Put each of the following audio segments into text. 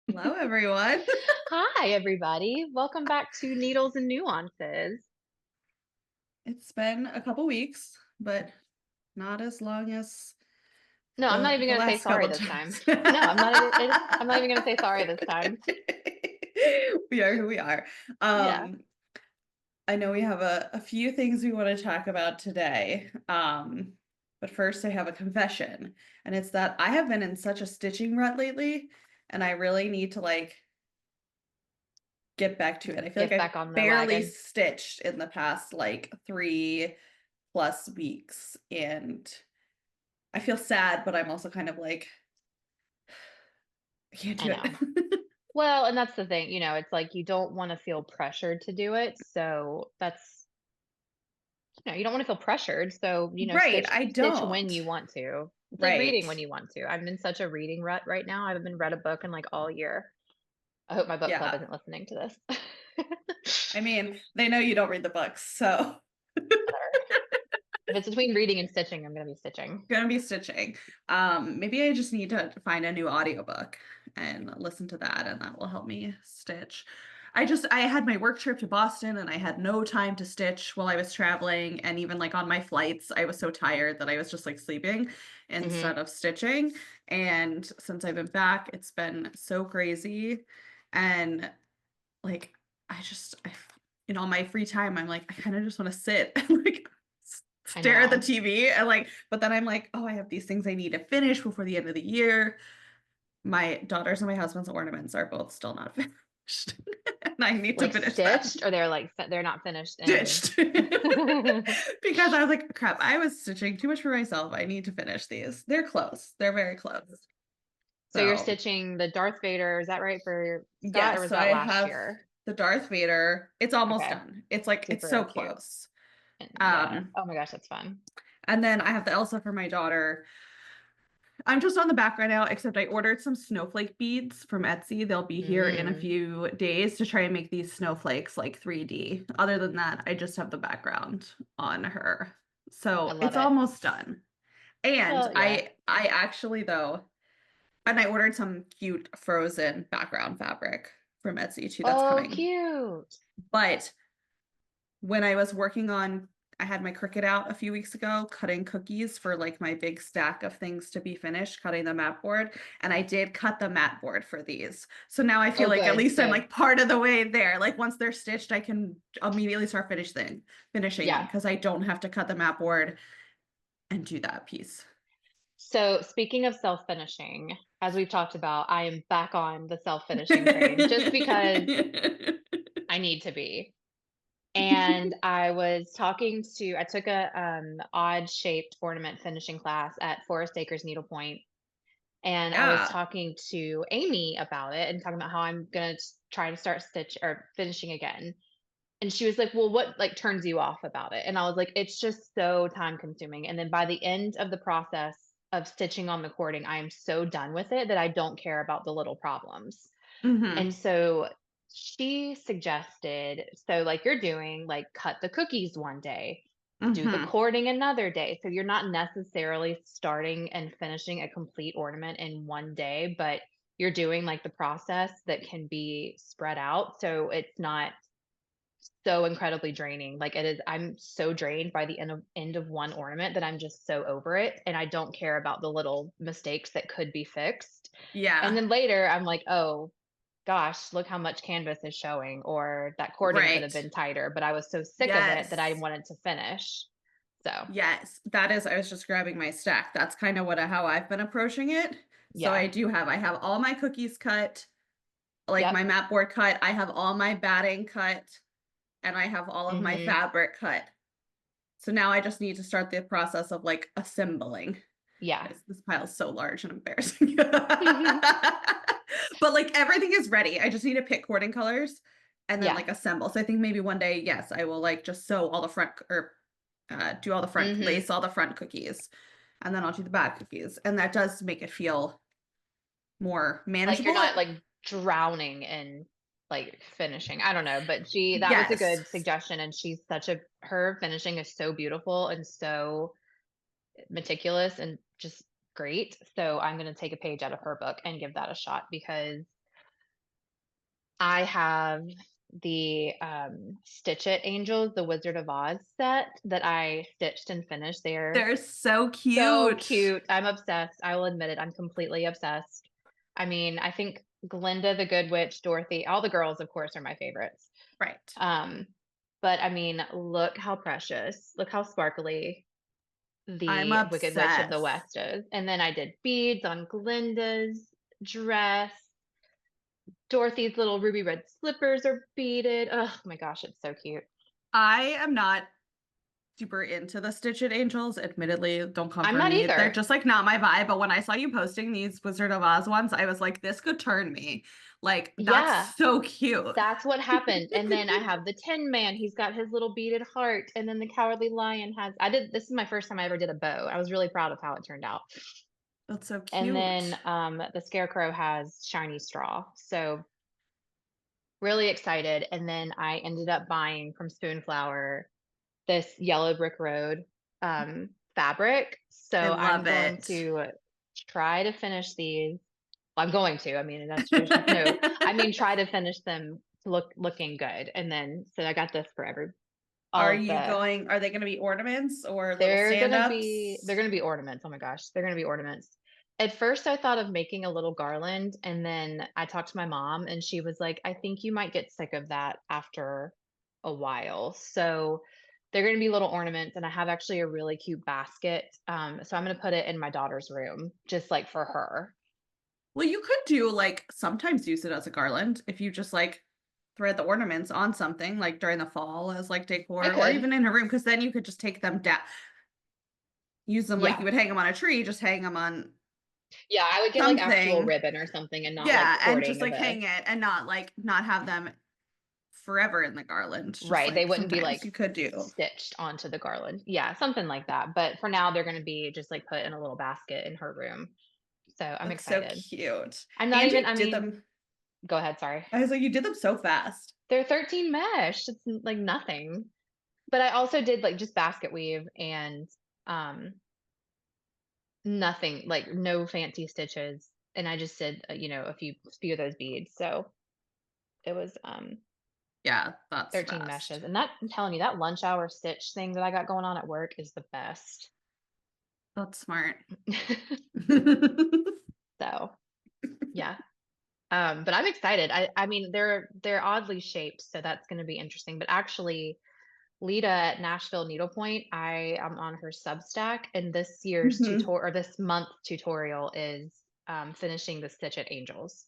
Hello, everyone. Hi, everybody. Welcome back to Needles and Nuances. It's been a couple weeks, but not as long as No, I'm not even the going to say last sorry couple this time. times. No, I'm not even going to say sorry this time. We are who we are. Yeah. Um, I know we have a few things we want to talk about today. But first I have a confession, and it's that I have been in such a stitching rut lately, and I really need to get back to it. I feel like Get I've back on the barely wagon. stitched in the past like 3+ weeks, and I feel sad, but I'm also kind of like, I can't I do it. know. Well, and that's the thing, it's like you don't want to feel pressured to do it. So you don't want to feel pressured. So, Right, stitch I stitch when don't. you want to. It's like Right. reading when you want to. I'm in such a reading rut right now. I haven't been read a book in like all year. I hope my book club Yeah. isn't listening to I this. mean, they know you don't read the books, so If it's between reading and stitching, I'm gonna be stitching. gonna be stitching. Maybe I just need to find a new audiobook and listen to that, and that will help me stitch. I had my work trip to Boston and I had no time to stitch while I was traveling, and even like on my flights, I was so tired that I was just like sleeping Mhm. instead of stitching. And since I've been back, it's been so crazy. And like I in all my free time, I'm like, I kind of just want to sit and like I stare at the know. TV and like, but then I'm like, oh, I have these things I need to finish before the end of the year. My daughter's and my husband's ornaments are both still not finished, and I need to Like finish them. stitched or they're like they're not finished in Stitched. Because I was like, crap, I was stitching too much for myself. I need to finish these. They're close. They're very close. So you're So stitching the Darth Vader, is that right for Scott yeah, or was so that I last have year? the Darth Vader. It's almost Okay. done. It's like it's so Super cute. close. And yeah. Um, Oh my gosh, that's fun. and then I have the Elsa for my daughter. I'm just on the back right now, except I ordered some snowflake beads from Etsy. They'll be here in a Mm, few days to try and make these snowflakes like 3D. Other than that, I just have the background on her. I So love it's it. almost done. And Well, yeah. I actually though, and I ordered some cute frozen background fabric from Etsy too. That's Oh, coming. cute. But when I was working on, I had my Cricut out a few weeks ago, cutting cookies for like my big stack of things to be finished, cutting the mat board. And I did cut the mat board for these. So now I feel Oh, like at good, least I'm good. like part of the way there. Like once they're stitched, I can immediately start finishing them Yeah. because I don't have to cut the mat board and do that piece. So speaking of self-finishing, as we've talked about, I am back on the self-finishing train just because I need to be. And I took a odd shaped ornament finishing class at Forest Acres Needlepoint. And I was Yeah. talking to Amy about it and talking about how I'm gonna try to start stitch or finishing again. And she was like, "Well, what like turns you off about it?" And I was like, "It's just so time consuming." And then by the end of the process of stitching on the cording, I am so done with it that I don't care about the little problems. Hmm. And so she suggested, so like you're doing, like cut the cookies one day, do the Hmm. cording another day. So you're not necessarily starting and finishing a complete ornament in one day, but you're doing like the process that can be spread out. So it's not so incredibly draining. Like it is, I'm so drained by the end of one ornament that I'm just so over it. And I don't care about the little mistakes that could be fixed. And Yeah. then later I'm like, oh, gosh, look how much canvas is showing, or that cording could have Right. been tighter, but I was so sick of it that I Yes. wanted to finish. So, Yes, that is, I was just grabbing my stack. That's kind of how I've been approaching it. So yeah. I have all my cookies cut, like Yep. my mat board cut. I have all my batting cut, and I have all of my Mhm. fabric cut. So now I just need to start the process of like assembling. Yeah. This pile is so large and embarrassing. But like everything is ready. I just need to pick cording colors and then Yeah. like assemble. So I think maybe one day, yes, I will like just sew all the front or do all the front, Mhm. lace all the front cookies, and then I'll do the back cookies. And that does make it feel more Like you're manageable. not like drowning in like finishing. I don't know, but that was a good Yes. suggestion, and her finishing is so beautiful and so meticulous and just great. So I'm going to take a page out of her book and give that a shot because I have the, Stitch It Angels, the Wizard of Oz set that I stitched and finished. They're They're so so cute. cute. I'm obsessed. I will admit it. I'm completely obsessed. I mean, I think Glinda the Good Witch, Dorothy, all the girls, of course, are my favorites. Right. Um, but I mean, look how precious, look how sparkly I'm the Wicked Witch of the obsessed. West is. And then I did beads on Glinda's dress. Dorothy's little ruby red slippers are beaded. Oh my gosh, it's so cute. I am not super into the Stitch It Angels. Admittedly, don't come I'm for not me. They're either. just like not my vibe. But when I saw you posting these Wizard of Oz ones, I was like, this could turn me. Like, that's Yeah, so cute. that's what happened. And then I have the Tin Man. He's got his little beaded heart. And then the Cowardly Lion has, this is my first time I ever did a bow. I was really proud of how it turned out. That's so And cute. then the Scarecrow has shiny straw. So really excited. And then I ended up buying from Spoonflower this Yellow Brick Road fabric. I So I'm love going it. to try to finish these. Well, I'm going to. I mean, there's no. I mean, try to finish them looking good, and then so I got this for all of the. Are they going to be ornaments or little stand-ups? They're gonna be ornaments. Oh my gosh, they're gonna be ornaments. At first, I thought of making a little garland, and then I talked to my mom, and she was like, "I think you might get sick of that after a while." So they're gonna be little ornaments, and I have actually a really cute basket. So I'm gonna put it in my daughter's room, just like for her. Well, you could do like sometimes use it as a garland if you just like thread the ornaments on something like during the fall as like I decor or could, even in her room because then you could just take them down, use them like you yeah, would hang them on a tree, just hang them on yeah. I would get like actual something. ribbon or something, and not like Yeah, and just cording of like a. hang it and not have them forever in the garland. Just Right, they like wouldn't be, sometimes like, you could do. stitched onto the garland. Yeah, something like that, but for now, they're gonna be just, like, put in a little basket in her room, so I'm That's so excited. cute. I'm not And even you I did mean them. go ahead, sorry. I was like, you did them so fast. They're 13 mesh, it's, like, nothing, but I also did, like, just basket weave and, um, nothing, like, no fancy stitches, and I just did, a few of those beads, so it was, Yeah, that's 13 fast. meshes, and that I'm telling you, that lunch hour stitch thing that I got going on at work is the best. That's smart. So, yeah. But I'm excited. I mean, they're oddly shaped, so that's gonna be interesting. But actually, Lita at Nashville Needlepoint, I am on her Substack, and this year's Mhm. tutor or this month tutorial is finishing the Stitch It Angels.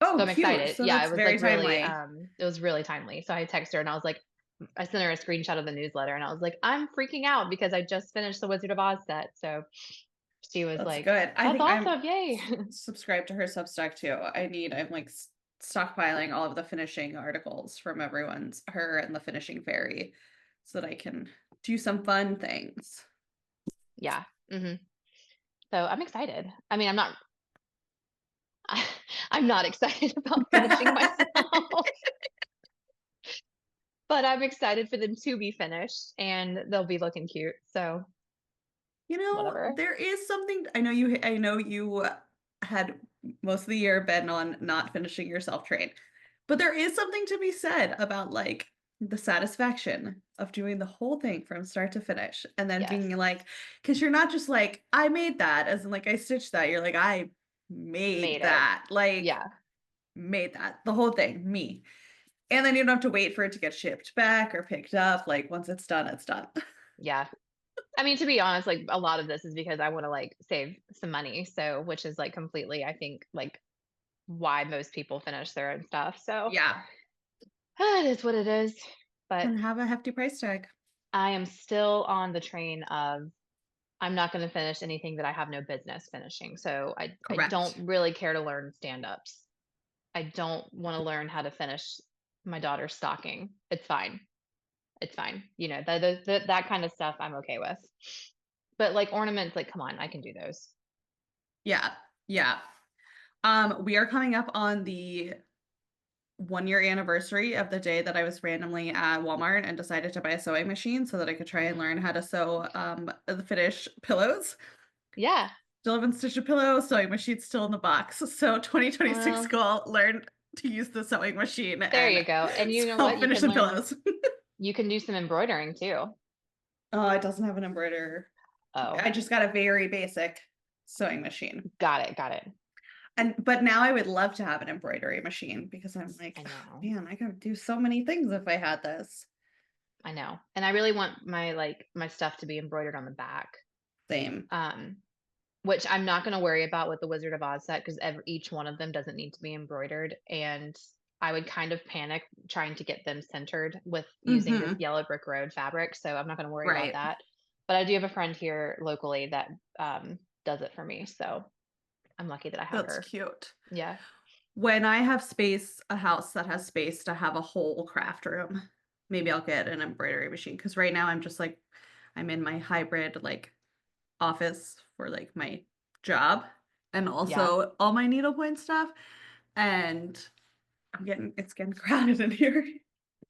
So Oh, I'm cute. excited. So Yeah, that's very timely. it was really timely. So I texted her and I sent her a screenshot of the newsletter and I was like, I'm freaking out because I just finished the Wizard of Oz set. So she was That's like, good. I that's think I'm awesome. Yay. subscribed to her Substack too. I'm like stockpiling all of the finishing articles from her and the finishing fairy so that I can do some fun things. Yeah. So I'm excited. I mean, I'm not excited about finishing myself, but I'm excited for them to be finished and they'll be looking cute. So whatever. There is something I know you had most of the year been on not finishing your self-train. But there is something to be said about like the satisfaction of doing the whole thing from start to finish and then Yes. being like, because you're not just like, I made that, as in like I stitched that. You're like, I Made made it. that, like Yeah. made that, the whole thing, me. And then you don't have to wait for it to get shipped back or picked up. Like once it's done, it's done. Yeah. I mean, to be honest, like a lot of this is because I want to like save some money. So, which is like completely, I think, like why most people finish their own stuff. So, Yeah. it is what it is. But And have a hefty price tag. I am still on the train of I'm not going to finish anything that I have no business finishing. So, I Correct. don't really care to learn stand ups. I don't want to learn how to finish my daughter's stocking. It's fine. It's fine. That kind of stuff I'm okay with. But like ornaments, like come on, I can do those. Yeah. Yeah. We are coming up on the 1 year anniversary of the day that I was randomly at Walmart and decided to buy a sewing machine so that I could try and learn how to sew the finish pillows. Yeah. Still haven't stitched a pillow, sewing machine's still in the box. So 2026 Well, goal, learn to use the sewing machine There and you go. And you know what? finish some pillows. You can do some embroidering too. Oh, it doesn't have an embroiderer. Oh, I just got a very basic sewing machine. got it. Got it. But now I would love to have an embroidery machine because I'm I like, oh, know. man, I could do so many things if I had this. I know. And I really want my stuff to be embroidered on the back. Same. Um, which I'm not going to worry about with the Wizard of Oz set because each one of them doesn't need to be embroidered. And I would kind of panic trying to get them centered with using this Hmm. yellow brick road fabric. So I'm not going to worry about Right. that. But I do have a friend here locally that does it for me. So I'm lucky that I have That's her. cute. Yeah. When I have space, a house that has space to have a whole craft room, maybe I'll get an embroidery machine because right now I'm just like, I'm in my hybrid like office for like my job and Yeah. also all my needlepoint stuff. And it's getting crowded in here.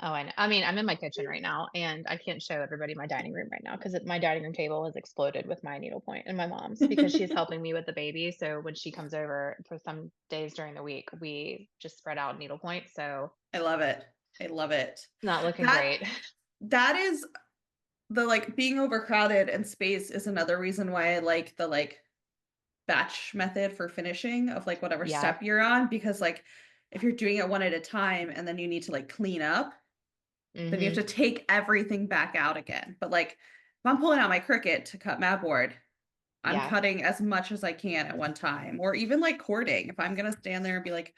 Oh, I know. I mean, I'm in my kitchen right now, and I can't show everybody my dining room right now because my dining room table has exploded with my needlepoint and my mom's because she's helping me with the baby. So when she comes over for some days during the week, we just spread out needlepoint. So I love it. I love it. not looking That great. that is the like being overcrowded and space is another reason why I like the like batch method for finishing of like whatever Yeah. step you're on because like if you're doing it one at a time and then you need to like clean up, then you have Hmm. to take everything back out again. But like if I'm pulling out my Cricut to cut mat board, I'm Yeah. cutting as much as I can at one time. Or even like cording. If I'm gonna stand there and be like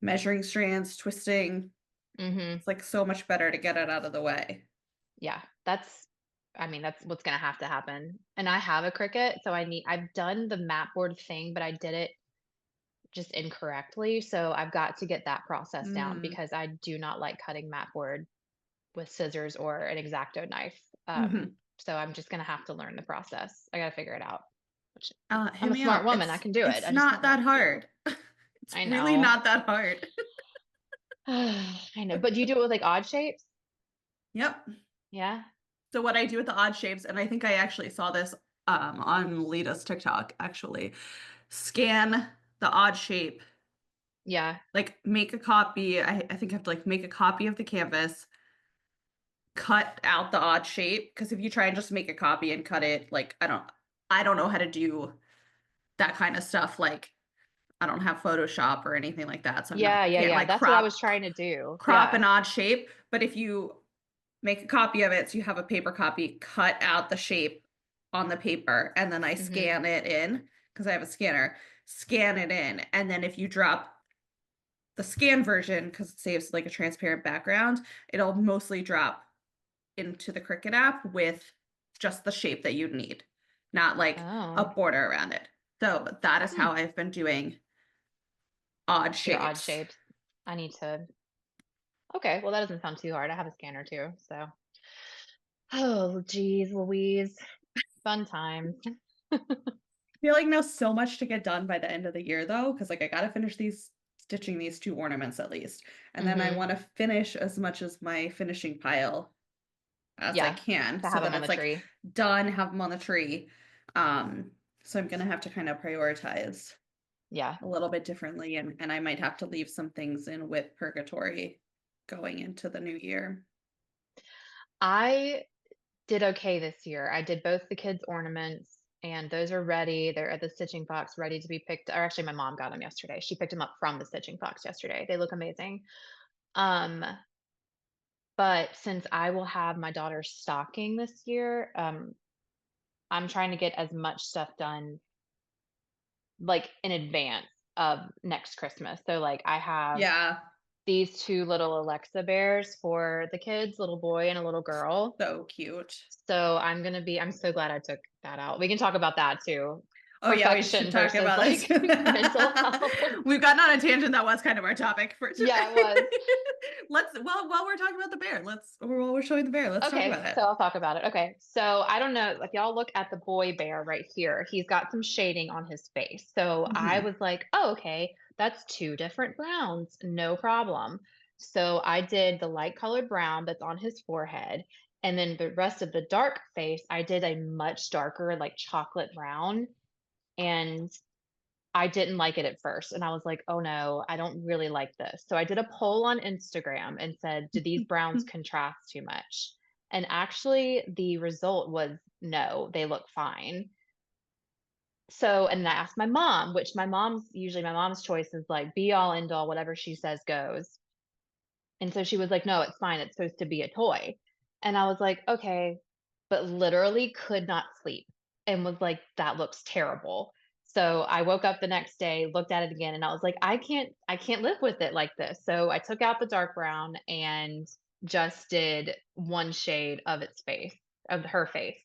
measuring strands, twisting, Hmm. it's like so much better to get it out of the way. Yeah. I mean, that's what's going to have to happen. And I have a Cricut, so I've done the mat board thing, but I did it just incorrectly. So I've got to get that process down Mm. because I do not like cutting mat board with scissors or an X-Acto knife. Hmm. So I'm just gonna have to learn the process. I gotta figure it out. Which Hit I'm a me smart up. woman. I It's can do it. it's I just not don't that want to. hard. It's I really know. not that hard. I know. But do you do it with like odd shapes? Yep. Yeah. So what I do with the odd shapes, and I think I actually saw this on Lita's TikTok, actually, scan the odd shape, Yeah. like make a copy. I think I have to like make a copy of the canvas, cut out the odd shape, because if you try and just make a copy and cut it, like I don't know how to do that kind of stuff. Like I don't have Photoshop or anything like that, so I'm not Yeah. Yeah. can't Yeah. like That's what I was trying to do. crop Yeah. an odd shape. But if you make a copy of it so you have a paper copy, cut out the shape on the paper, and then I Hmm. scan it in because I have a scanner, scan it in. And then if you drop the scan version, because it saves like a transparent background, it'll mostly drop into the Cricut app with just the shape that you'd need, not like a Oh. border around it. So that is Hmm. how I've been doing odd Your odd shapes. shapes. I need to. Okay. Well, that doesn't sound too hard. I have a scanner too. So. Oh, geez, Louise. Fun times. I feel like now so much to get done by the end of the year though, because like I gotta finish these stitching these two ornaments at least. And then I Hmm. want to finish as much as my finishing pile as I Yeah. can To so have that them on it's the like tree. done, have them on the tree. So I'm gonna have to kind of prioritize Yeah. a little bit differently and I might have to leave some things in with purgatory going into the new year. I did okay this year. I did both the kids' ornaments, and those are ready. They're at the stitching box, ready to be picked. Or actually, my mom got them yesterday. She picked them up from the stitching box yesterday. They look amazing. Um, but since I will have my daughter's stocking this year, I'm trying to get as much stuff done like in advance of next Christmas. So like I have Yeah, these two little Alexa bears for the kids, little boy and a little girl. so cute. So I'm so glad I took that out. We can talk about that too. Oh yeah, we should Perfection talk versus about this. like mental health. We've gotten on a tangent that was kind of our topic for Yeah, it today. was. Well, while we're talking about the bear, while we're showing the bear, let's talk Okay, about it. so I'll talk about it. Okay. So I don't know, like y'all look at the boy bear right here. He's got some shading on his face. So I Hmm. was like, oh, okay, that's two different browns. No problem. So I did the light colored brown that's on his forehead. And then the rest of the dark face, I did a much darker, like chocolate brown. And I didn't like it at first, and I was like, "Oh, no, I don't really like this." So I did a poll on Instagram and said, "Do these browns contrast too much?" And actually, the result was, "No, they look fine." So and I asked my mom, which my mom's choice is, like, be all, end all, whatever she says goes. And so she was like, "No, it's fine, it's supposed to be a toy." And I was like, "Okay," but literally could not sleep and was like, "That looks terrible." So I woke up the next day, looked at it again, and I was like, I can't live with it like this." So I took out the dark brown and just did one shade of its face, of her face.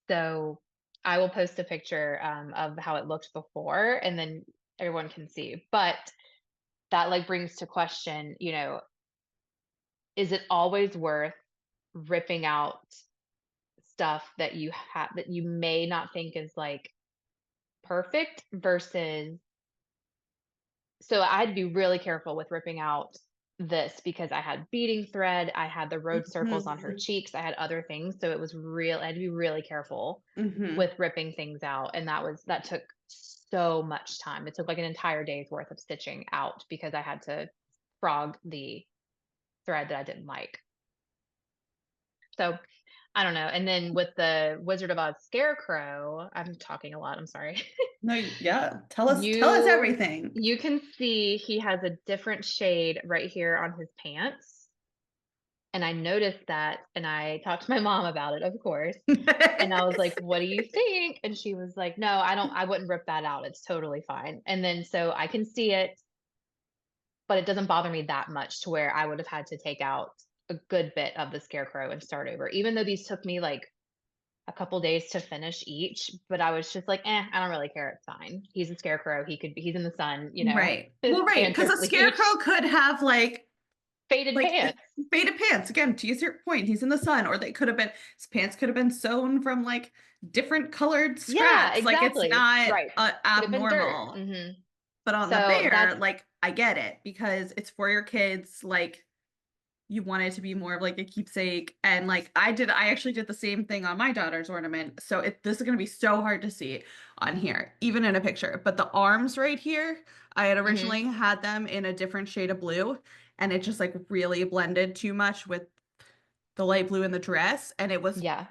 So I will post a picture, of how it looked before, and then everyone can see. But that, like, brings to question, is it always worth ripping out stuff that you have that you may not think is, like, perfect versus so I'd be really careful with ripping out this because I had beading thread, I had the road circles on her Mhm. cheeks, I had other things, so it was real I had to be really careful Mhm. with ripping things out, and that took so much time. It took, like, an entire day's worth of stitching out because I had to frog the thread that I didn't like. So, I don't know, and then with the Wizard of Oz scarecrow I'm talking a lot, I'm sorry. No, yeah. Tell us You everything. you can see he has a different shade right here on his pants, and I noticed that, and I talked to my mom about it, of course, and I was like, "What do you think?" And she was like, "No, I wouldn't rip that out, it's totally fine." And then so I can see it, but it doesn't bother me that much to where I would have had to take out a good bit of the scarecrow and start over, even though these took me, like, a couple days to finish each, but I was just like, I don't really care. It's fine. He's a scarecrow. He's in the sun, Right. his Well, right, pants because are a scarecrow bleached, could have, faded like, pants. faded pants, again, to use your point, he's in the sun, or they could have been his pants could have been sewn from, different colored Yeah, scraps, it's exactly. not, Right. Could have been dirt. abnormal. But on the So bear, that's I get it because it's for your kids, you want it to be more of like a keepsake. And I actually did the same thing on my daughter's ornament. So this is going to be so hard to see on here, even in a picture. But the arms right here, I had mhm, originally had them in a different shade of blue, and it just really blended too much with the light blue in the dress. And it was yeah.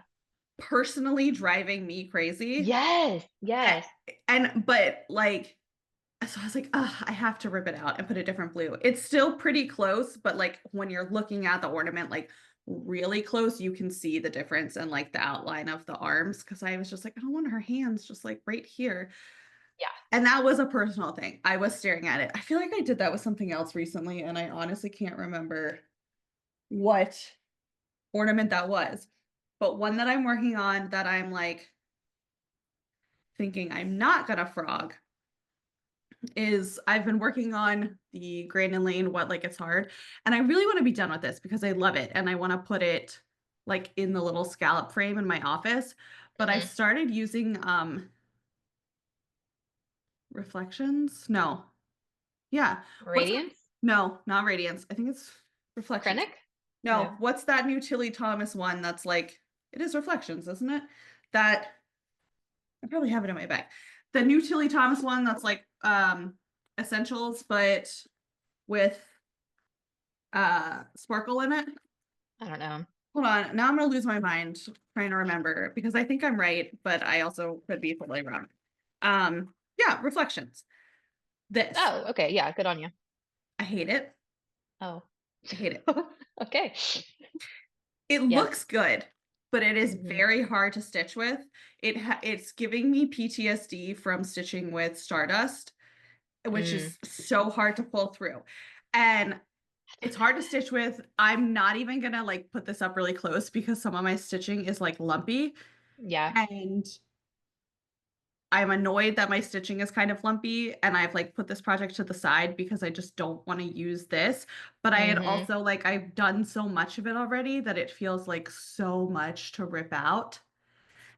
personally driving me crazy. Yes, A- yes. And, but so I was like, ugh, I have to rip it out and put a different blue. It's still pretty close, but when you're looking at the ornament really close, you can see the difference and the outline of the arms. Cause I was just like, I don't want her hands just right here. Yeah. And that was a personal thing. I was staring at it. I feel like I did that with something else recently, and I honestly can't remember what ornament that was. But one that I'm working on that I'm thinking I'm not gonna frog is I've been working on the Grand and Lane What Like It's Hard, and I really want to be done with this because I love it and I want to put it in the little scallop frame in my office. But I Mhm. started using reflections. No. Yeah. What's that? Radiance? No, not radiance. I think it's reflections. Krennic? No. No, what's that new Tilly Thomas one that's it is reflections, isn't it? That I probably have it in my bag. The new Tilly Thomas one that's essentials, but with sparkle in it. I don't know. Hold on. Now I'm gonna lose my mind trying to remember because I think I'm right, but I also could be totally wrong. Yeah, reflections. This. Oh, okay, yeah, good on you. I hate it. Oh. I hate it. Okay. It Yeah. looks good, but it is Mhm, very hard to stitch with. It's giving me PTSD from stitching with Stardust, which mm, is so hard to pull through. And that's it's okay. hard to stitch with. I'm not even gonna put this up really close because some of my stitching is lumpy. Yeah. And I'm annoyed that my stitching is kind of lumpy, and I've put this project to the side because I just don't want to use this. But I had Mhm. also I've done so much of it already that it feels so much to rip out.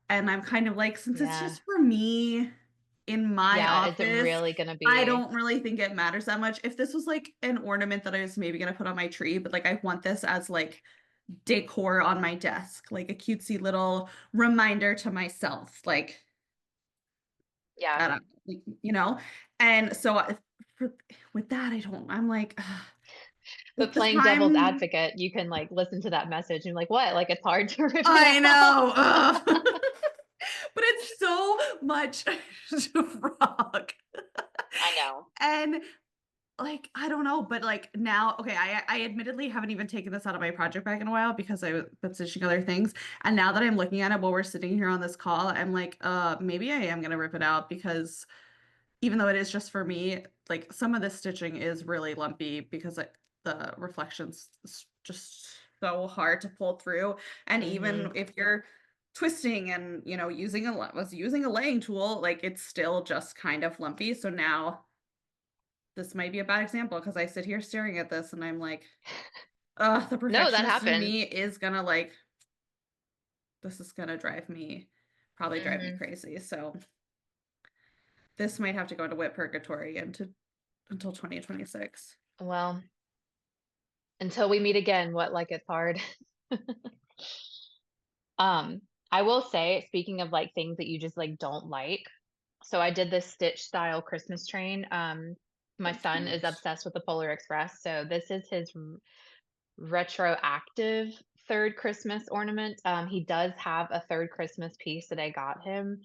And I'm kind of since it's Yeah. just for me in my Yeah, is it office, really gonna I be don't really think it matters that much. If this was an ornament that I was maybe gonna put on my tree, but I want this as decor on my desk, like a cutesy little reminder to myself. yeah. I don't know. you know? And so for, with that, I'm like, But with the playing devil's time, advocate, you can, like, listen to that message and you're like, "What? Like, it's hard to rip it I out?" know. Ugh. But it's so much to rock. I know. And like, I don't know, but like now, okay, I admittedly haven't even taken this out of my project bag in a while because I've been stitching other things. And now that I'm looking at it while we're sitting here on this call, I'm like, maybe I am gonna rip it out because even though it is just for me, like some of this stitching is really lumpy because like the reflections is just so hard to pull through. And even Mhm. if you're twisting and was using a laying tool, like it's still just kind of lumpy. So now this might be a bad example because I sit here staring at this and I'm like, the No, that perfectionist in happens. me is gonna like, this is gonna probably drive me Mhm. crazy. So this might have to go into wet purgatory until 2026. Well, until we meet again, what, like, it's hard? Um, I will say, speaking of, like, things that you just, like, don't like, so I did this stitch style Christmas train. My So son is cute. obsessed with the Polar Express, so this is his retroactive third Christmas ornament. He does have a third Christmas piece that I got him,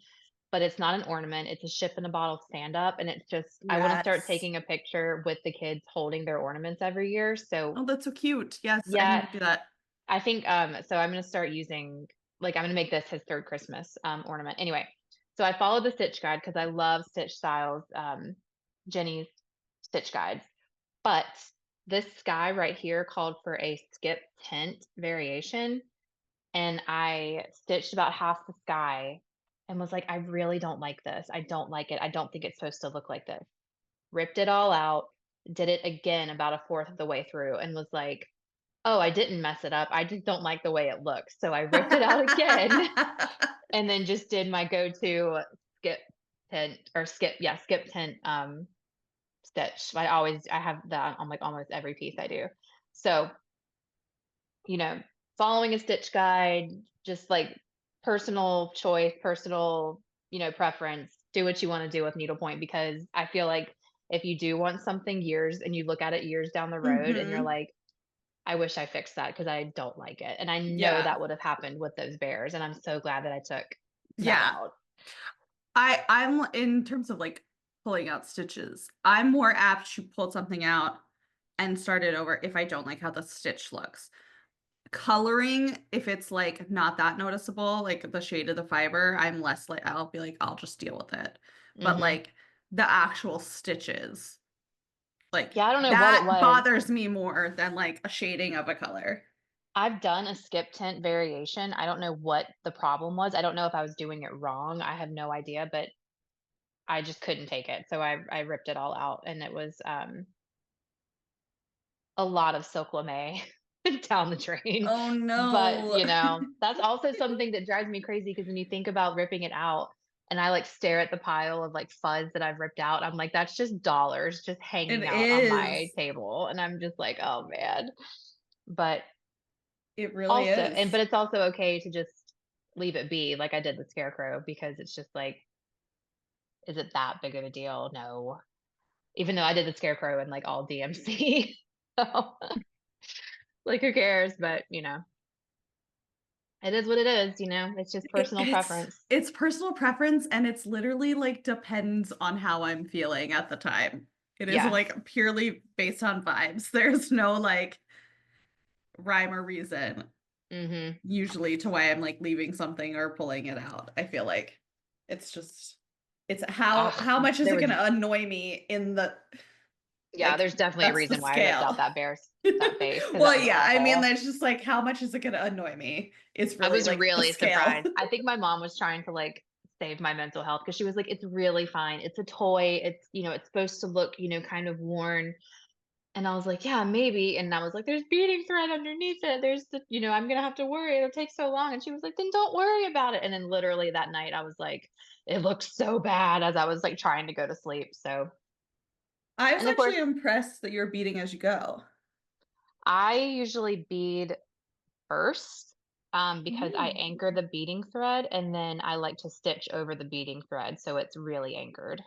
but it's not an ornament. It's a ship in a bottle stand up. And it's just, I want to start Yes. taking a picture with the kids holding their ornaments every year. So, Oh, that's so cute. Yes, I need yeah, to do that. I think, so I'm going to start using, like, I'm going to make this his third Christmas ornament. Anyway, so I followed the stitch guide because I love Stitch Styles, Jenny's stitch guides. But this guy right here called for a skip tent variation, and I stitched about half the sky and was like, "I really don't like this. I don't like it. I don't think it's supposed to look like this." Ripped it all out, did it again about a fourth of the way through and was like, "Oh, I didn't mess it up. I just don't like the way it looks." So I ripped it out again and then just did my go-to skip skip tent stitch. I have that on like almost every piece I do. So, you know, following a stitch guide, just like personal choice, personal, preference, do what you want to do with needlepoint because I feel like if you do want something years and you look at it years down the road and you're Mhm. like, I wish I fixed that because I don't like it. And I know Yeah. that would have happened with those bears. And I'm so glad that I took that Yeah. out. I'm in terms of like pulling out stitches, I'm more apt to pull something out and start it over if I don't like how the stitch looks. Coloring, if it's like not that noticeable, like the shade of the fiber, I'm less like I'll be like, I'll just deal with it. But Hmm. like the actual stitches, like Yeah, I don't know what it that was. bothers me more than like a shading of a color. I've done a skip tent variation. I don't know what the problem was. I don't know if I was doing it wrong. I have no idea, but I just couldn't take it. So I ripped it all out and it was a lot of silk lame down the drain. Oh But, no. that's also something that drives me crazy because when you think about ripping it out and I like stare at the pile of like fuzz that I've ripped out, I'm like, that's just dollars just It hanging out on my is. table. And I'm just like, oh man. But It really also, but is. it's also okay to just leave it be like I did with Scarecrow because it's just like, is it that big of a deal? No. Even though I did the Scarecrow in like all DMC. So like who cares? But it is what it is, it's just personal preference. It's personal preference and it's literally like depends on how I'm feeling at the time. It is Yeah. like purely based on vibes. There's no like rhyme or reason Mhm. usually to why I'm like leaving something or pulling it out. I feel like it's just it's how Ugh, much is there it was going to annoy me in the yeah, like there's definitely a that's the reason why I ripped out scale. that face because that Well, was yeah, I mean awful. that's just like how much is it going to annoy me? It's I really was like the really scale. surprised. I think my mom was trying to like save my mental health because she was like, "It's really fine. It's a toy. It's supposed to look, kind of worn." And I was like, "Yeah, maybe." And I was like, "There's beading thread underneath it. I'm gonna have to worry. It'll take so long." And she was like, "Then don't worry about it." And then literally that night, I was like, it looked so bad as I was like trying to go to sleep. So, I was and of course, actually impressed that you're beating as you go. I usually bead first because I Ooh. anchor the beading thread and then I like to stitch over the beading thread so it's really anchored.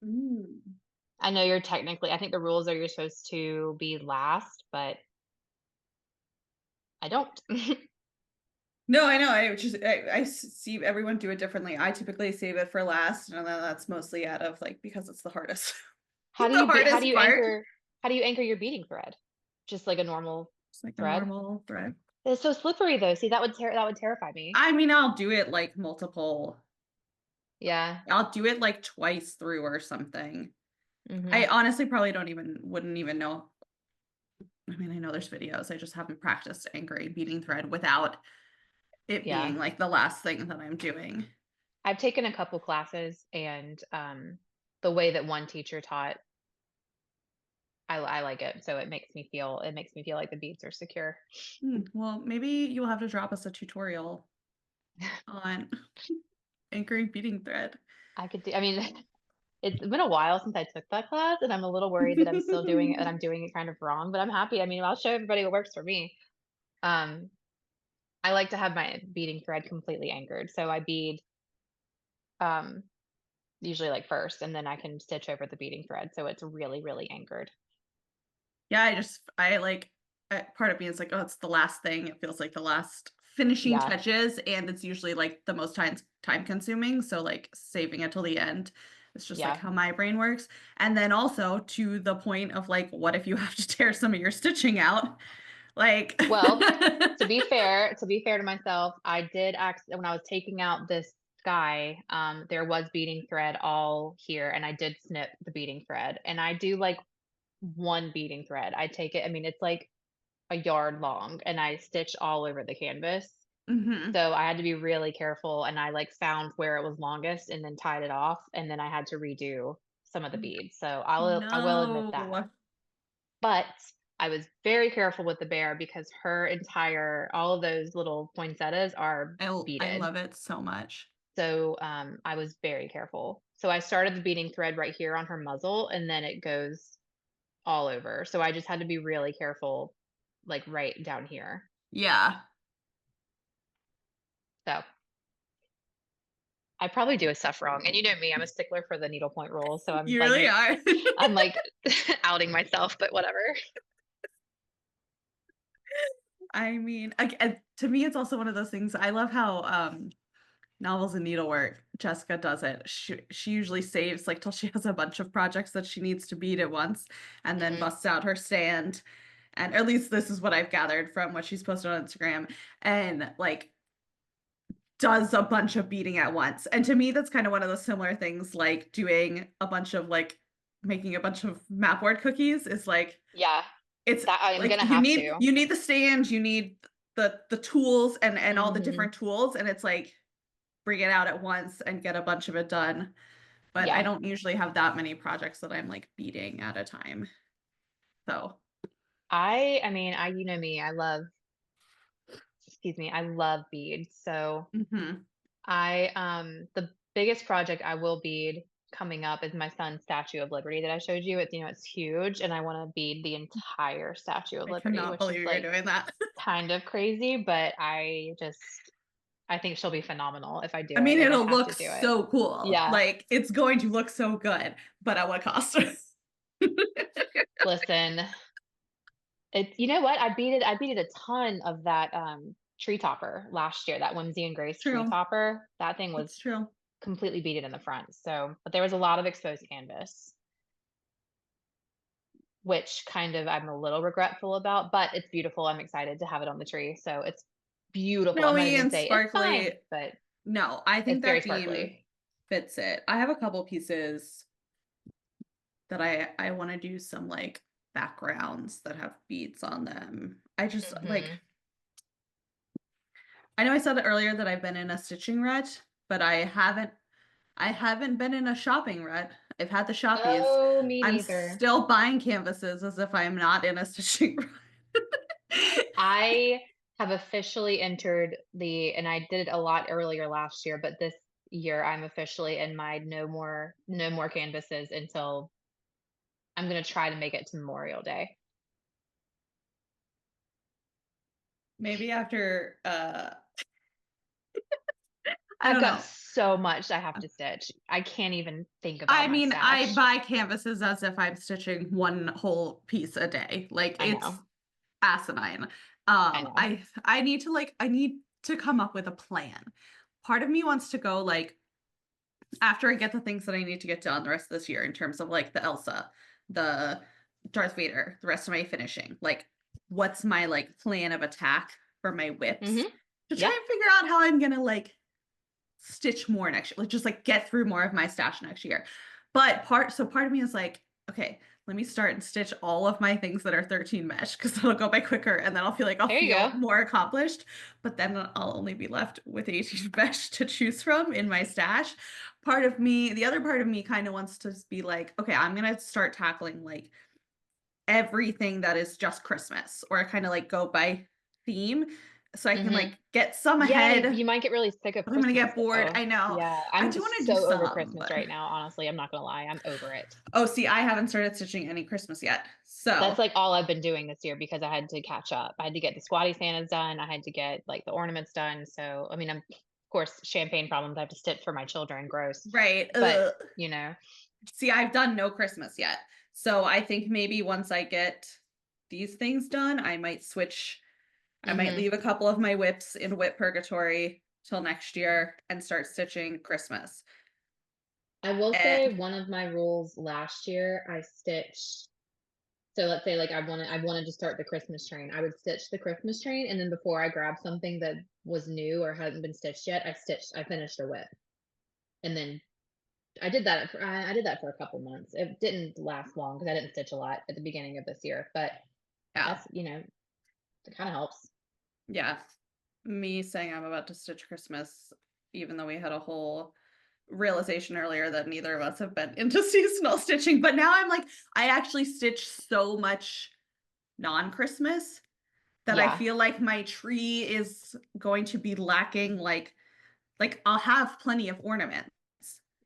Mm. I know you're technically I think the rules are you're supposed to be last, but I don't. No, I know. See everyone do it differently. I typically save it for last, and then that's mostly out of like because it's the hardest, the How do hardest you part. anchor your beading thread? Just like a normal It's like a thread? normal thread. It's so slippery though. See, that would terrify me. I mean, I'll do it like multiple. Yeah. I'll do it like twice through or something. I Mhm. honestly probably don't even wouldn't even know. I mean, I know there's videos. I just haven't practiced anchoring beading thread without it being Yeah. like the last thing that I'm doing. I've taken a couple classes and the way that one teacher taught, I like it. So it makes me feel like the beads are secure. Well, maybe you'll have to drop us a tutorial on anchoring beading thread. I mean, it's been a while since I took that class and I'm a little worried that I'm still doing it and I'm doing it kind of wrong, but I'm happy. I mean, I'll show everybody what works for me. Um, I like to have my beading thread completely anchored. So I bead um usually like first and then I can stitch over the beading thread so it's really, really anchored. Yeah, I like part of me is like, oh, it's the last thing. It feels like the last finishing Yeah. touches, and it's usually like the most time consuming. So like saving it till the end. It's just like Yeah. how my brain works. And then also to the point of like, what if you have to tear some of your stitching out? Like Well, to be fair to myself, I did when I was taking out this sky, there was beading thread all here, and I did snip the beading thread. And I do like one beading thread. I take it, I mean, it's like a yard long, and I stitch all over the canvas. hmm So I had to be really careful, and I like found where it was longest, and then tied it off, and then I had to redo some of the beads. So I will admit that. No. But I was very careful with the bear because her entire all of those little poinsettias are I beaded. love it so much. So, I was very careful. So I started the beading thread right here on her muzzle, and then it goes all over. So I just had to be really careful, like, right down here. Yeah. So, I probably do stuff wrong, and you know me, I'm a stickler for the needlepoint rule, so You really are. I'm, like, outing myself, but whatever. I mean, to me, it's also one of those things. I love how novels and needlework, Jessica does it. She usually saves like till she has a bunch of projects that she needs to beat at once, and then Mhm. busts out her stand. And at least this is what I've gathered from what she's posted on Instagram, and like does a bunch of beating at once. And to me, that's kind of one of those similar things, like doing a bunch of like making a bunch of map board cookies is like Yeah, it's that I'm like gonna have to. you need the stand, you need the tools and all the Mhm. different tools, and it's like bring it out at once and get a bunch of it done. But I Yeah. don't usually have that many projects that I'm like beating at a time. So, I mean, I you know me, I love excuse me, I love beads. So mhm. the biggest project I will bead coming up is my son's Statue of Liberty that I showed you. It's it's huge and I want to bead the entire Statue of I Liberty, cannot which is believe you're like doing that. kind of crazy, but I think she'll be phenomenal if I I do it. mean, Like I it'll have look to do it. so cool. Yeah. Like it's going to look so good, but at what cost? Listen, it's you know what? I beaded a ton of that tree topper last year, that Whimsy and Grace tree True. topper. That thing was It's true. completely beaded in the front. So, but there was a lot of exposed canvas, which kind of I'm a little regretful about, but it's beautiful. I'm excited to have it on the tree. So it's beautiful. I'm not Snowy even gonna and say it's sparkly. fine, but No, I think it's very that theme sparkly. fits it. I have a couple pieces that I want to do some like backgrounds that have beads on them. I just like Hmm. I know I said earlier that I've been in a stitching rut, but I haven't been in a shopping rut. I've had the shoppies. Oh, me I'm neither. still buying canvases as if I'm not in a stitching rut. I have officially entered and I did it a lot earlier last year, but this year I'm officially in my no more canvases until I'm gonna try to make it to Memorial Day. Maybe after I I've don't got know. so much I have to stitch. I can't even think I about my mean, I stash. buy canvases as if I'm stitching one whole piece a day. Like I it's know. asinine. I know. I need to come up with a plan. Part of me wants to go like after I get the things that I need to get done the rest of this year in terms of like the Elsa, the Darth Vader, the rest of my finishing. Like, what's my like plan of attack for my whips Mhm. to try Yep. and figure out how I'm gonna like stitch more next year, like just like get through more of my stash next year. But part of me is like, okay, let me start and stitch all of my things that are 13 mesh because it'll go by quicker and then I'll feel like I'll There you feel go. more accomplished. But then I'll only be left with 18 mesh to choose from in my stash. Part of me, the other part of me kind of wants to be like, okay, I'm gonna start tackling like everything that is just Christmas or kind of like go by theme so I can Mhm. like get some Yeah, ahead. you might get really sick of I'm gonna Christmas get bored. though. I know. Yeah, I I'm do want to do so over some, Christmas but right now, honestly, I'm not gonna lie, I'm over it. oh, see, I haven't started stitching any Christmas yet. That's, So, like, all I've been doing this year because I had to catch up. I had to get the squatty Santas done, I had to get, like, the ornaments done, so, I mean, I'm of course, champagne problems, I have to stitch for my children, gross, right. but, Ugh. you know. See, I've done no Christmas yet. So I think maybe once I get these things done, I might switch. I might Mhm. leave a couple of my whips in whip purgatory till next year and start stitching Christmas. I will say And one of my rules last year, I stitched so let's say, like, I wanted to start the Christmas train, I would stitch the Christmas train, and then before I grabbed something that was new or hadn't been stitched yet, I finished a whip, and then I did that for a couple months. It didn't last long because I didn't stitch a lot at the beginning of this year, but yeah, that's, it kinda helps. yeah. Me saying I'm about to stitch Christmas, even though we had a whole realization earlier that neither of us have been into seasonal stitching. But now I'm like, I actually stitch so much non-Christmas that I Yeah, feel like my tree is going to be lacking like I'll have plenty of ornaments,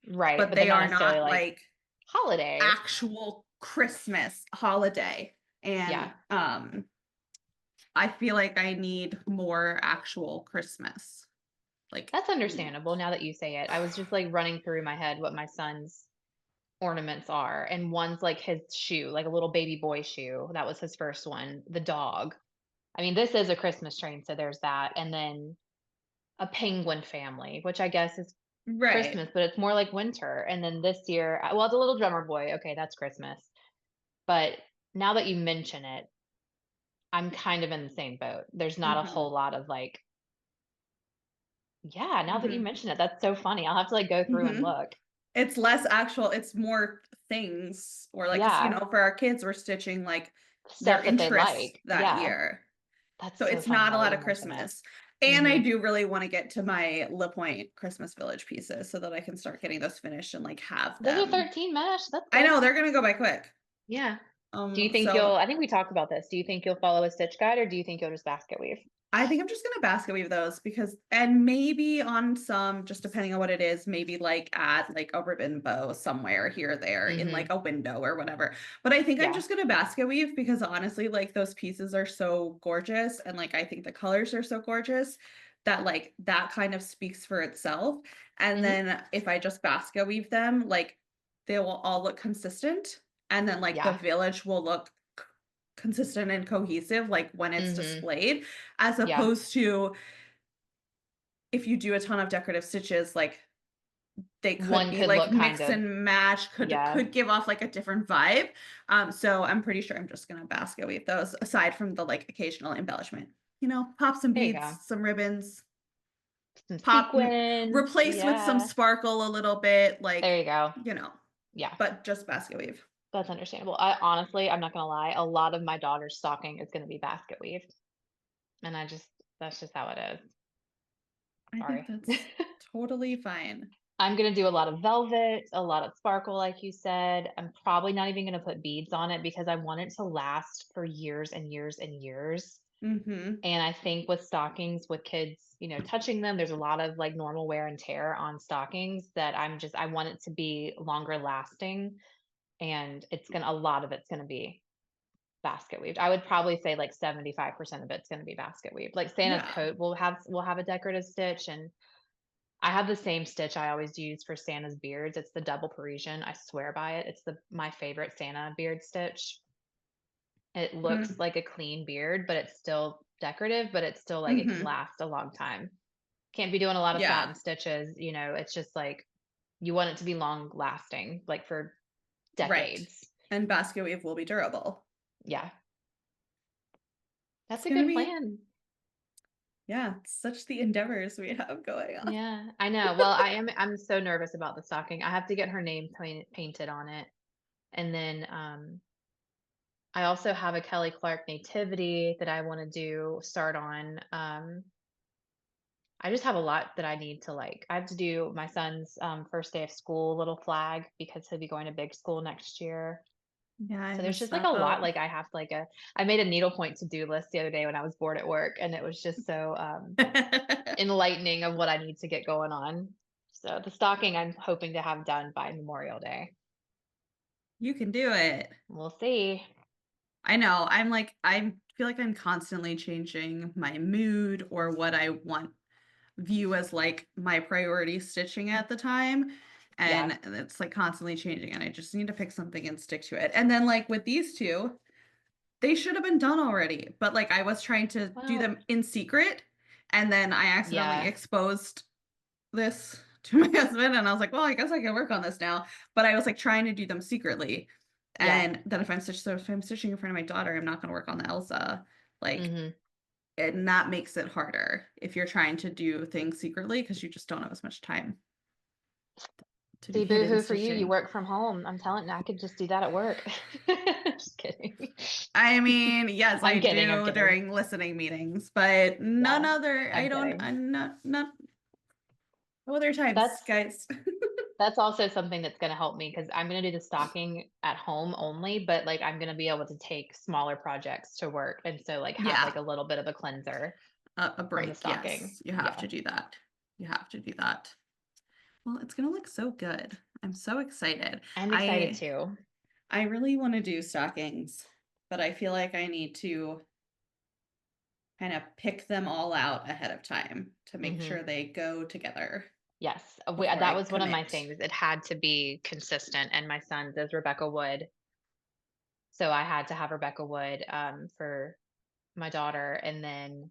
right, but but they're they not are necessarily, not like, like holiday. actual Christmas holiday. Yeah, And I feel like I need more actual Christmas. Like that's understandable now that you say it. I was just, like, running through my head what my son's ornaments are, and one's, like, his shoe, like, a little baby boy shoe, that was his first one, the dog. I mean, this is a Christmas train, so there's that, and then a penguin family, which I guess is right. Christmas, but it's more like winter, and then this year well, the little drummer boy, okay, that's Christmas. But now that you mention it, I'm kind of in the same boat. There's not a Hmm. whole lot of, like yeah, now that you Hmm. mention it, that's so funny. I'll have to, like, go through and Hmm. look. It's less actual, it's more things or like, 'cause, Yeah, for our kids, we're stitching like their stuff that they interests like. that Yeah, year. that's So so it's funny not a now that lot you of mention it. Christmas. And I Mhm. do really want to get to my La Pointe Christmas Village pieces so that I can start getting those finished and like have Those are them. 13 mesh, that's I good. know they're gonna go by quick. Yeah. Do you think So I think we talked about this. Do you think you'll follow a stitch guide or do you think you'll just basket weave? I think I'm just gonna basket weave those because, and maybe on some, just depending on what it is, maybe like add like a ribbon bow somewhere here or there in like Mhm. a window or whatever. But I think I'm Yeah. just gonna basket weave because honestly, like those pieces are so gorgeous and like I think the colors are so gorgeous that like that kind of speaks for itself. And Mhm. then if I just basket weave them, like they will all look consistent. And then like the Yeah. village will look consistent and cohesive like when it's Mhm. displayed as Yeah. opposed to if you do a ton of decorative stitches like they could One be could like look kind mix of and match yeah. could give off like a different vibe. So I'm pretty sure I'm just gonna basket weave those aside from the like occasional embellishment, pop some There you beads, go. some ribbons, Some pop sequins. replace with some Yeah. sparkle a little bit, There like you go. you know Yeah. but just basket weave. That's understandable. I honestly, I'm not gonna lie, a lot of my daughter's stocking is gonna be basket weave. And that's just how it is. I think Sorry. that's totally fine. I'm gonna do a lot of velvet, a lot of sparkle, like you said. I'm probably not even gonna put beads on it because I want it to last for years and years and years. Mm-hmm. And I think with stockings, with kids, touching them, there's a lot of like normal wear and tear on stockings that I want it to be longer lasting. And a lot of it's gonna be basket weaved. I would probably say like 75% of it's gonna be basket weaved. Like Santa's Yeah. coat will have a decorative stitch and I have the same stitch I always use for Santa's beards. It's the double Parisian. I swear by it. It's the my favorite Santa beard stitch. It looks Mm, like a clean beard, but it's still decorative, but it's still like it can mhm. last a long time. Can't be doing a lot of Yeah, satin stitches, it's just like you want it to be long lasting, like for right. decades. And basket weave will be durable. Yeah. That's It's a gonna good be plan. yeah, such the endeavors we have going on. Yeah, I know. Well, I'm so nervous about the stocking. I have to get her name painted on it. And then I also have a Kelly Clark nativity that I want to do start on. I just have a lot that I need to like. I have to do my son's first day of school little flag because he'll be going to big school next year. Yeah, I So there's missed just like a that lot. boat. Like I have like a I made a needlepoint to-do list the other day when I was bored at work, and it was just so enlightening of what I need to get going on. So the stocking I'm hoping to have done by Memorial Day. You can do it. We'll see. I know. I feel like I'm constantly changing my mood or what I want view as like my priority stitching at the time. Yeah. And it's like constantly changing and I just need to pick something and stick to it. And then like with these two, they should have been done already, but like I was trying to do Well, them in secret and then I accidentally yeah. exposed this to my husband and I was like, well, I guess I can work on this now. But I was like trying to do them secretly. Yeah. And then if I'm stitching in front of my daughter, I'm not gonna work on the Elsa. Like, Mhm. and that makes it harder if you're trying to do things secretly because you just don't have as much time to be See, hidden boo-hoo for you. You stitching. work from home. I'm telling you, I could just do that at work. Just kidding. I mean, yes, I I'm kidding. I'm do kidding. during listening meetings, but none Yeah, other, I I'm don't, kidding. I'm not no other times, That's guys. that's also something that's gonna help me because I'm gonna do the stocking at home only, but like I'm gonna be able to take smaller projects to work and so like have Yeah, like a little bit of a cleanser a from the break. stocking. Yes, you have Yeah. to do that. You have to do that. Well, it's gonna look so good. I'm so excited. I'm excited I too. I really want to do stockings, but I feel like I need to kind of pick them all out ahead of time to make sure Mhm. they go together Yes, before that I was one of my commit. things. It had to be consistent, and my son's is Rebecca Wood, so I had to have Rebecca Wood, for my daughter, and then,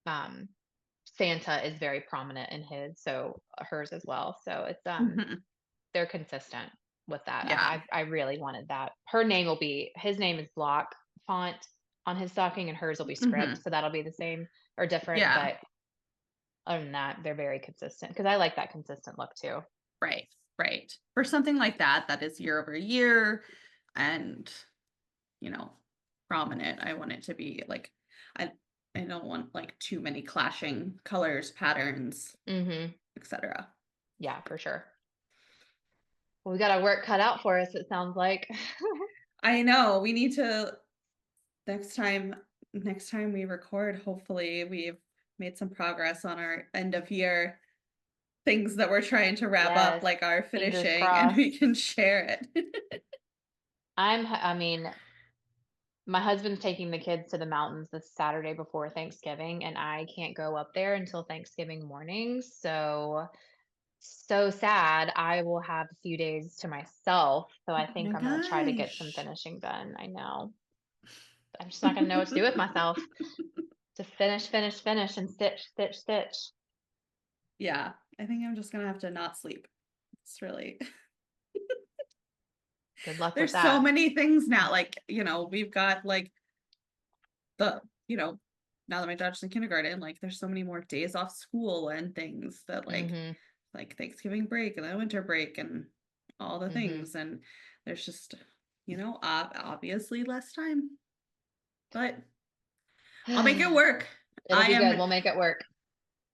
um, Santa is very prominent in his, so hers as well. So it's, Mhm. they're consistent with that. Yeah. I really wanted that. His name is block font on his stocking, and hers will be script, Mhm. so that'll be the same or different, Yeah. but other than that, they're very consistent because I like that consistent look too. Right. Right. For something like that, that is year over year and, you know, prominent, I want it to be like, I, I don't want like too many clashing colors, patterns, Mhm. etc. Yeah, for sure. Well, we got our work cut out for us, it sounds like. I know we need to next time next time we record, hopefully we've made some progress on our end of year things that we're trying to wrap up, Yes, like our fingers finishing, and we crossed. can share it. I mean, my husband's taking the kids to the mountains this Saturday before Thanksgiving, and I can't go up there until Thanksgiving morning. So sad. I will have a few days to myself. So I Oh my think I'm going to try to get some gosh. finishing done. I know. I'm just not going to know what to do with myself. Just finish, finish, finish, and stitch, stitch, stitch. Yeah, I think I'm just gonna have to not sleep. It's really Good luck with there's so that. many things now, like, we've got like the, now that my daughter's in kindergarten, like there's so many more days off school and things that Mhm. like Thanksgiving break and then winter break and all the Mhm. things. And there's just, obviously less time, but I'll make it work. It'll I be good. am We'll make it work.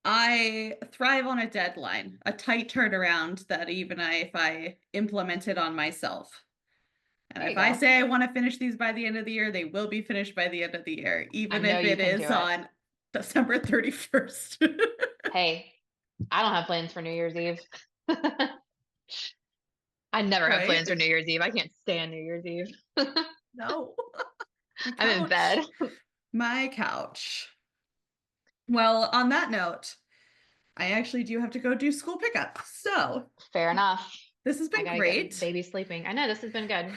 I thrive on a deadline, a tight turnaround that even if I implement it on myself. And There if you I go. say I want to finish these by the end of the year, they will be finished by the end of the year, I even know if you it can do is it. on December 31st. Hey, I don't have plans for New Year's Eve. I never have Right? plans for New Year's Eve. I can't stand New Year's Eve. No. My I'm in bed. couch. My couch. Well, on that note, I actually do have to go do school pickup. So Fair enough. this has I been gotta get great. baby sleeping. I know this has been good.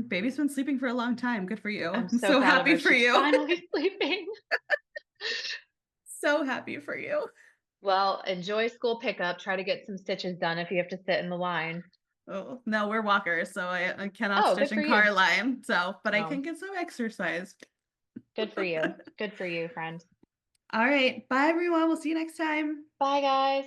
Baby's been sleeping for a long time. Good for you. I'm I'm so so proud of happy her. for She's you. finally sleeping. So happy for you. Well, enjoy school pickup. Try to get some stitches done if you have to sit in the line. Oh, no, we're walkers, so I cannot Oh, stitch good for in you. car line. So, but I can Well, get some exercise. good for you. Good for you, friend. All right. Bye, everyone. We'll see you next time. Bye, guys.